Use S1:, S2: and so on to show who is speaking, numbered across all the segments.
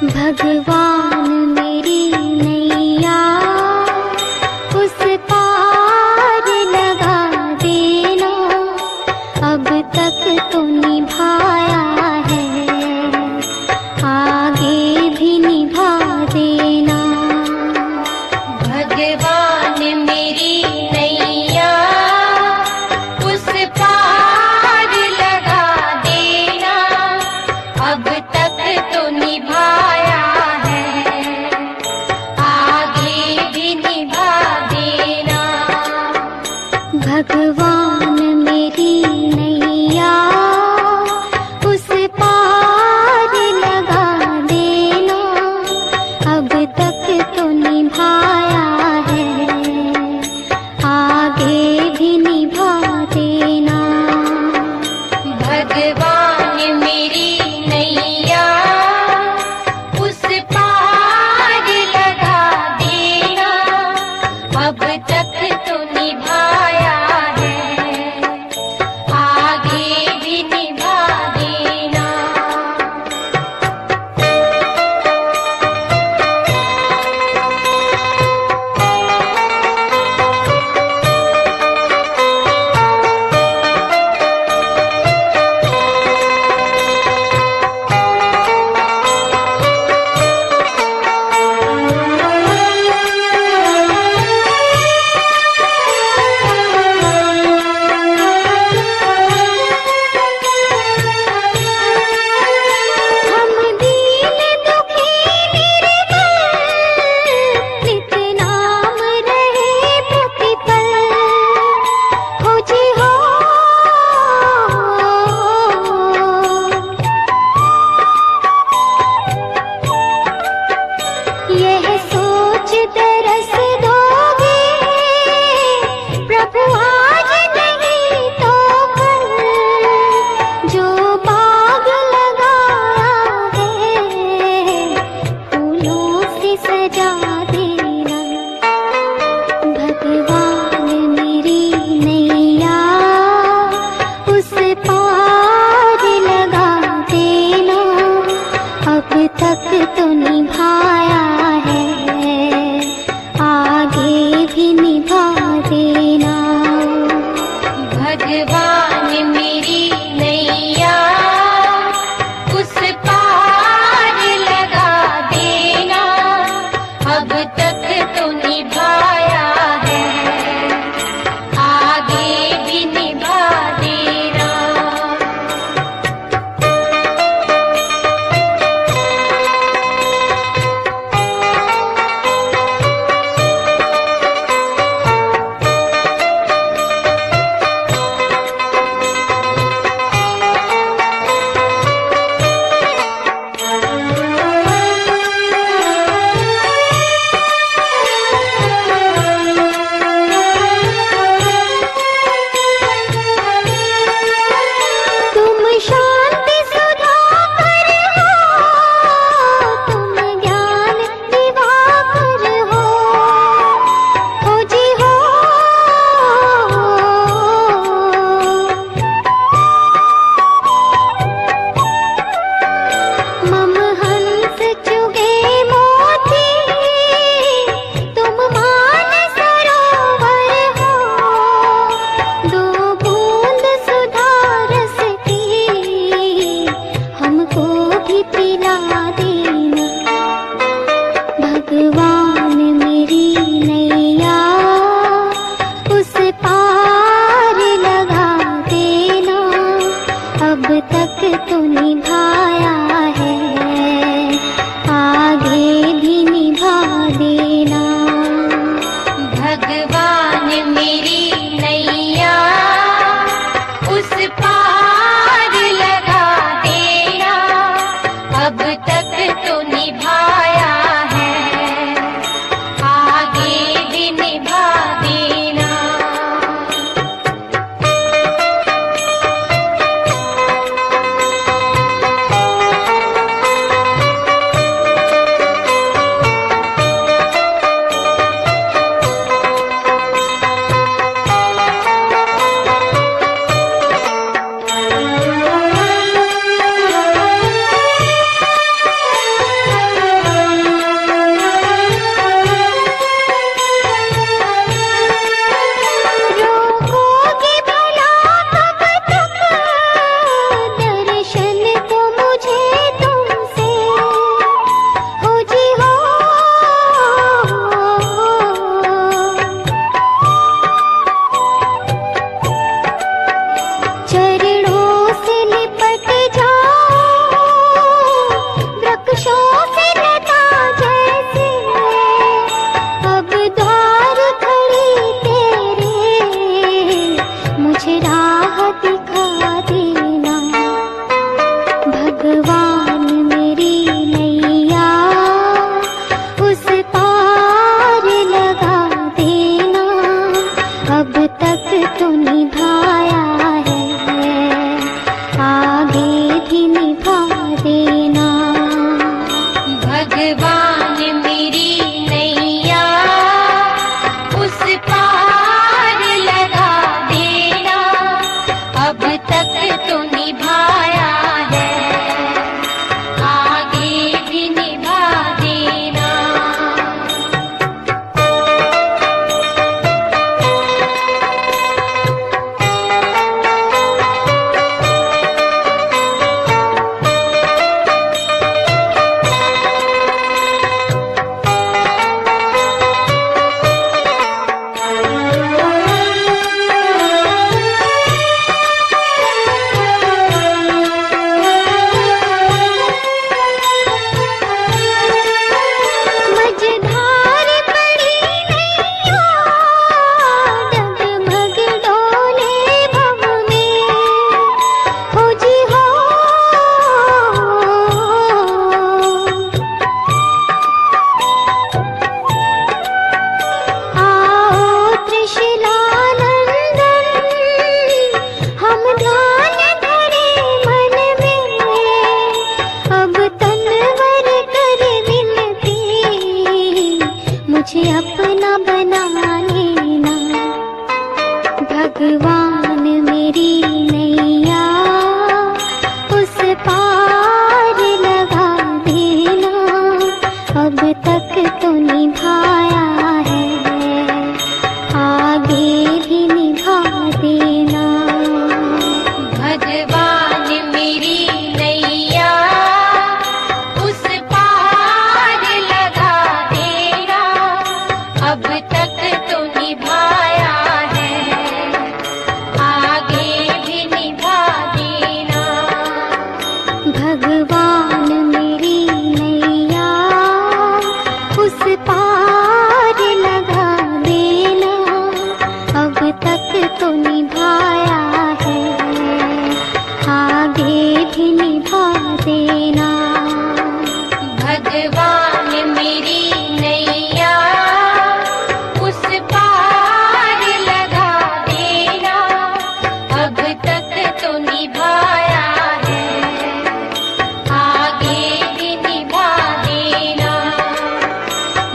S1: भगवान मेरी नैया उस पार लगा देना, अब तक तो निभाया है, आगे भी निभा देना।
S2: भगवान मेरी नैया उस पार लगा देना, अब तक तो निभाया
S1: भगवान मेरी नैया उस पार लगा देना, अब तक तो निभाया है, आगे भी निभा देना।
S2: भगवान मेरी नैया उस पार लगा देना, अब तक तो निभाया
S1: तक तो निभाया है, आगे भी निभा देना।
S2: भगवान मेरी नैया उस पार लगा देना, अब तक तो निभाया है, आगे भी निभा देना।
S1: अब तक तो निभाया है, आगे भी निभा देना।
S2: भगवान मेरी नैया उस पार लगा देना, अब तक तो निभाया है, आगे भी निभा देना।
S1: भगवान मेरी नैया उस पार लगा देना, अब तक तो निभाया है, आगे भी निभा देना।
S2: भगवान मेरी नैया उस पार लगा देना, अब तक तो निभाया है, आगे भी निभा देना।
S1: मुझे अपना बना लेना। भगवान मेरी नैया उस पार लगा देना, अब तक तो निभाया है, आगे भी निभा देना।
S2: भगवान मेरी नैया उस पार लगा देना, अब तक तो निभाया है, आगे भी निभा देना।
S1: भगवान मेरी नैया उस पार लगा देना, अब तक तो निभाया है, आगे भी निभा देना।
S2: भगवान मेरी नैया उस पार लगा देना, अब तक तो निभाया है, आगे भी निभा देना।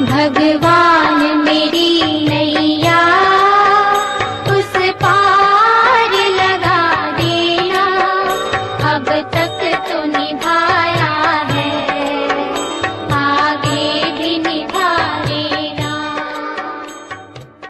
S2: भगवान